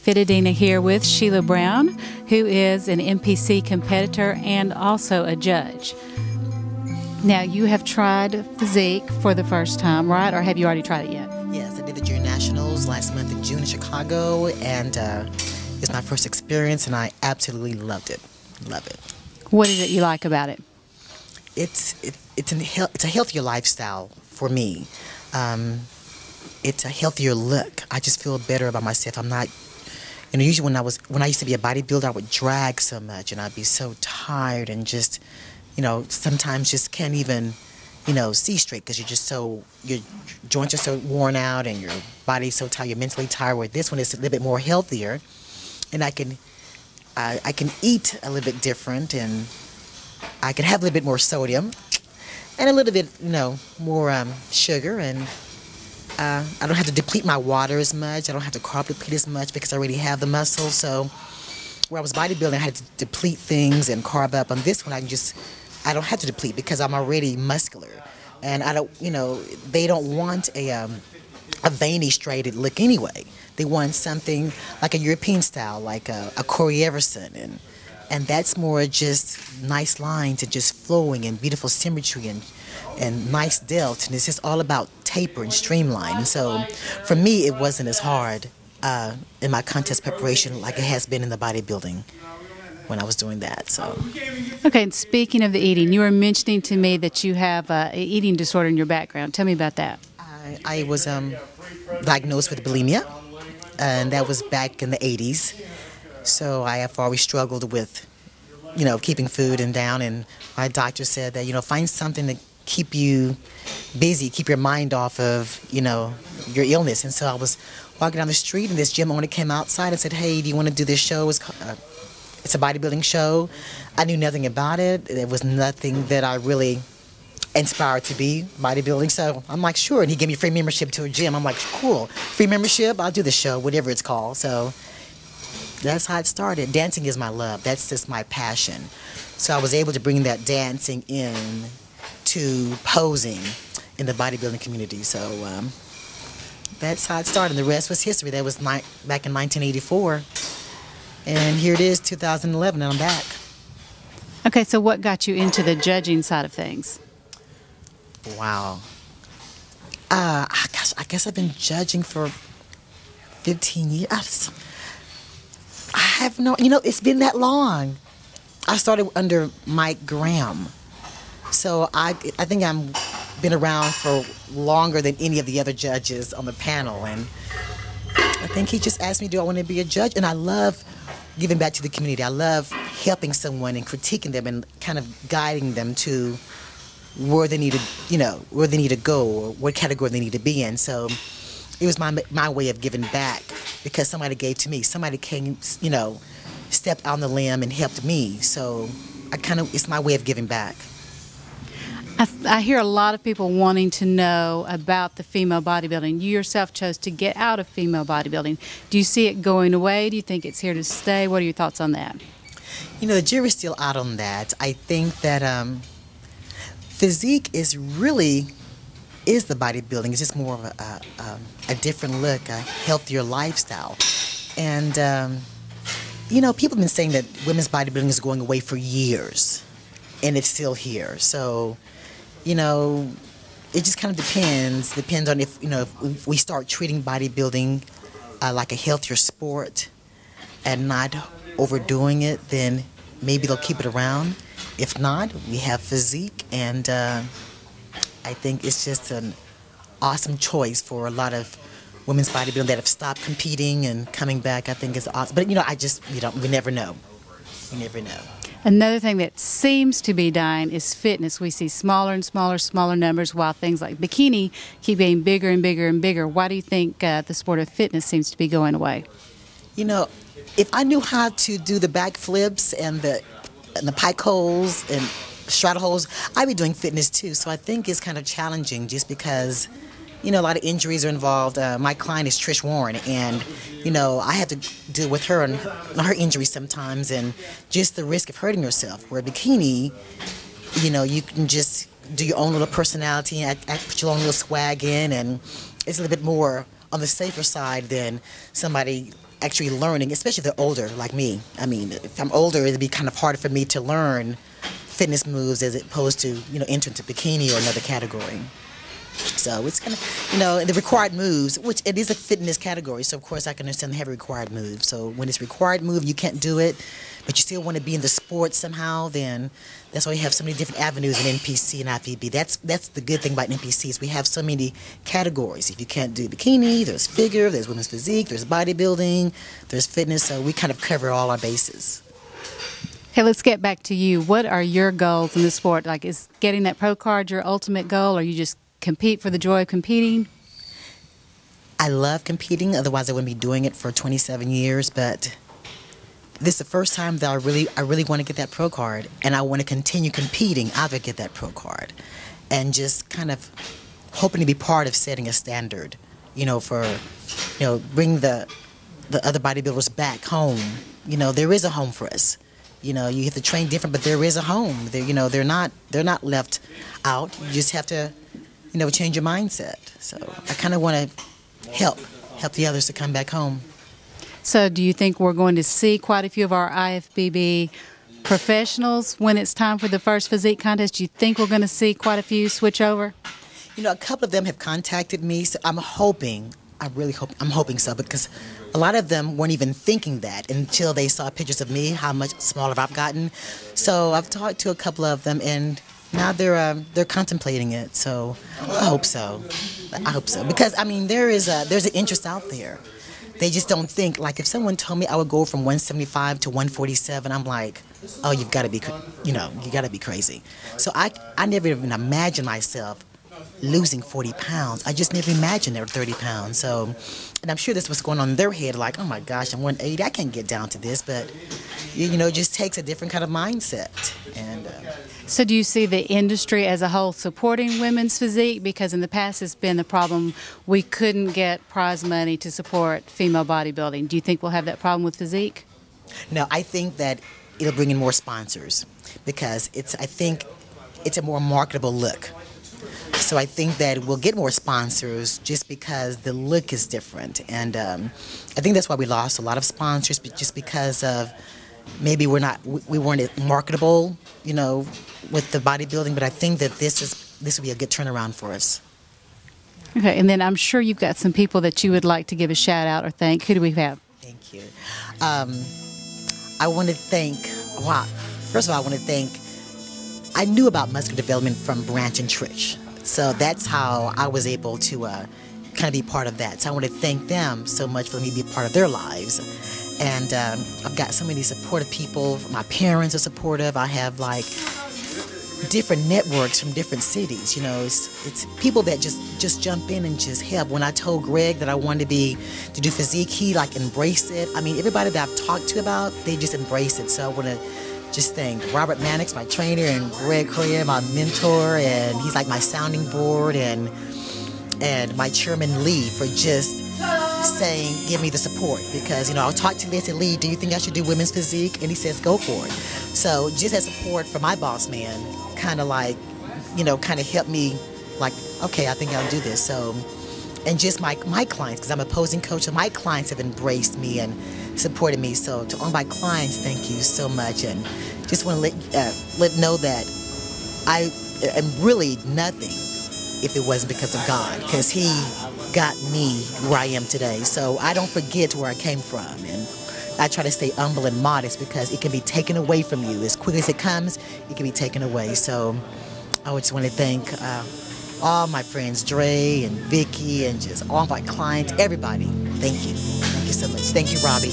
FitAdina here with Sheilahe Brown, who is an NPC competitor and also a judge. Now, you have tried physique for the first time, right? Or have you already tried it yet? Yes, I did the Junior Nationals last month in June in Chicago, and it's my first experience, and I absolutely loved it. Love it. What is it you like about it? It's a healthier lifestyle for me. It's a healthier look. I just feel better about myself. I'm not, usually when I used to be a bodybuilder, I would drag so much, and I'd be so tired and just, sometimes just can't even, see straight because your joints are so worn out and your body's so tired, you're mentally tired. Where this one is a little bit more healthier, and I can eat a little bit different, and I can have a little bit more sodium and a little bit, more sugar, and I don't have to deplete my water as much. I don't have to carb deplete as much because I already have the muscle. So where I was bodybuilding, I had to deplete things and carb up. On this one, I don't have to deplete because I'm already muscular, and I don't, they don't want a veiny, straight look anyway. They want something like a European style, like a Corey Everson, and that's more just nice lines and just flowing and beautiful symmetry and nice depth, and it's just all about taper and streamline. And so for me, it wasn't as hard in my contest preparation like it has been in the bodybuilding when I was doing that. So. Okay, and speaking of the eating, you were mentioning to me that you have an eating disorder in your background. Tell me about that. I was diagnosed with bulimia, and that was back in the 80s. So I have always struggled with, keeping food and down, and my doctor said that, find something to keep you busy, keep your mind off of, your illness. And so I was walking down the street, and this gym owner came outside and said, "Hey, do you want to do this show? It's a bodybuilding show." I knew nothing about it. There was nothing that I really inspired to be bodybuilding. So I'm like, sure. And he gave me free membership to a gym. I'm like, cool. Free membership, I'll do the show, whatever it's called. So that's how it started. Dancing is my love. That's just my passion. So I was able to bring that dancing in to posing in the bodybuilding community. So that's how it started. And the rest was history. That was back in 1984. And here it is, 2011, and I'm back. Okay, so what got you into the judging side of things? Wow. I guess I've been judging for 15 years. I have no, it's been that long. I started under Mike Graham. So I think I've been around for longer than any of the other judges on the panel. And I think he just asked me, do I want to be a judge? And I love giving back to the community. I love helping someone and critiquing them and kind of guiding them to where they need to, where they need to go or what category they need to be in. So it was my way of giving back because somebody gave to me. Somebody came, stepped out on the limb and helped me. So it's my way of giving back. I hear a lot of people wanting to know about the female bodybuilding. You yourself chose to get out of female bodybuilding. Do you see it going away? Do you think it's here to stay? What are your thoughts on that? The jury's still out on that. I think that physique is the bodybuilding. It's just more of a different look, a healthier lifestyle. And, people have been saying that women's bodybuilding is going away for years, and it's still here. So, it just kind of depends on if we start treating bodybuilding like a healthier sport and not overdoing it, then maybe they'll keep it around. If not, we have physique, and I think it's just an awesome choice for a lot of women's bodybuilding that have stopped competing and coming back. I think it's awesome. But, we never know. You never know. Another thing that seems to be dying is fitness. We see smaller and smaller numbers, while things like bikini keep getting bigger and bigger and bigger. Why do you think the sport of fitness seems to be going away? If I knew how to do the back flips and the pike holes and straddle holes, I'd be doing fitness too. So I think it's kind of challenging just because, a lot of injuries are involved. My client is Trish Warren, and, I have to deal with her and her injuries sometimes, and just the risk of hurting yourself. Where bikini, you can just do your own little personality and put your own little swag in, and it's a little bit more on the safer side than somebody actually learning, especially if they're older like me. I mean, if I'm older, it'd be kind of harder for me to learn fitness moves as opposed to, enter into bikini or another category. So it's kind of, the required moves, which it is a fitness category, so of course I can understand they have a required move. So when it's required move, you can't do it, but you still want to be in the sport somehow, then that's why we have so many different avenues in NPC and IFBB. That's the good thing about NPCs. We have so many categories. If you can't do bikini, there's figure, there's women's physique, there's bodybuilding, there's fitness, so we kind of cover all our bases. Okay, let's get back to you. What are your goals in the sport? Like, is getting that pro card your ultimate goal, or you just compete for the joy of competing? I love competing, otherwise I wouldn't be doing it for 27 years, but this is the first time that I really want to get that pro card, and I want to continue competing after I get that pro card, and just kind of hoping to be part of setting a standard, for, bring the other bodybuilders back home. There is a home for us. You have to train different, but there is a home. They're not left out. You just have to, change your mindset. So I kind of want to help the others to come back home. So do you think we're going to see quite a few of our IFBB professionals when it's time for the first physique contest? Do you think we're going to see quite a few switch over? A couple of them have contacted me, so I'm hoping so, because a lot of them weren't even thinking that until they saw pictures of me, how much smaller I've gotten. So I've talked to a couple of them, and now they're contemplating it. So I hope so. Because there's an interest out there. They just don't think, like, if someone told me I would go from 175 to 147, I'm like, oh, you got to be crazy. So I never even imagined myself losing 40 pounds. I just never imagined they were 30 pounds. So, and I'm sure that's what's going on in their head, like, oh my gosh, I'm 180, I can't get down to this, but, it just takes a different kind of mindset. And so do you see the industry as a whole supporting women's physique? Because in the past it's been the problem, we couldn't get prize money to support female bodybuilding. Do you think we'll have that problem with physique? No, I think that it'll bring in more sponsors, because I think it's a more marketable look. So I think that we'll get more sponsors just because the look is different. And I think that's why we lost a lot of sponsors, just because of maybe we weren't marketable, with the bodybuilding. But I think that this will be a good turnaround for us. Okay, and then I'm sure you've got some people that you would like to give a shout out or thank. Who do we have? Thank you. I want to thank, first of all, I knew about muscular development from Branch and Trish. So that's how I was able to kind of be part of that. So I want to thank them so much for me to be part of their lives. And I've got so many supportive people. My parents are supportive. I have, like, different networks from different cities. It's people that just jump in and just help. When I told Greg that I wanted to do physique, he, like, embraced it. Everybody that I've talked to about, they just embraced it. So I want to just thank Robert Mannix, my trainer, and Greg Correa, my mentor, and he's like my sounding board, and my chairman Lee for just saying, give me the support, because I'll talk to Lee and say, Lee, do you think I should do women's physique? And he says, go for it. So just as support for my boss man, kind of helped me, like, okay, I think I'll do this. So, and just my clients, because I'm a posing coach, so my clients have embraced me and supported me. So to all my clients, thank you so much, and just want to let know that I am really nothing if it wasn't because of God, because He got me where I am today. So I don't forget where I came from, and I try to stay humble and modest, because it can be taken away from you as quickly as it comes. It can be taken away. So I just want to thank all my friends, Dre and Vicky, and just all my clients, everybody. Thank you. Thank you so much. Thank you, Robbie.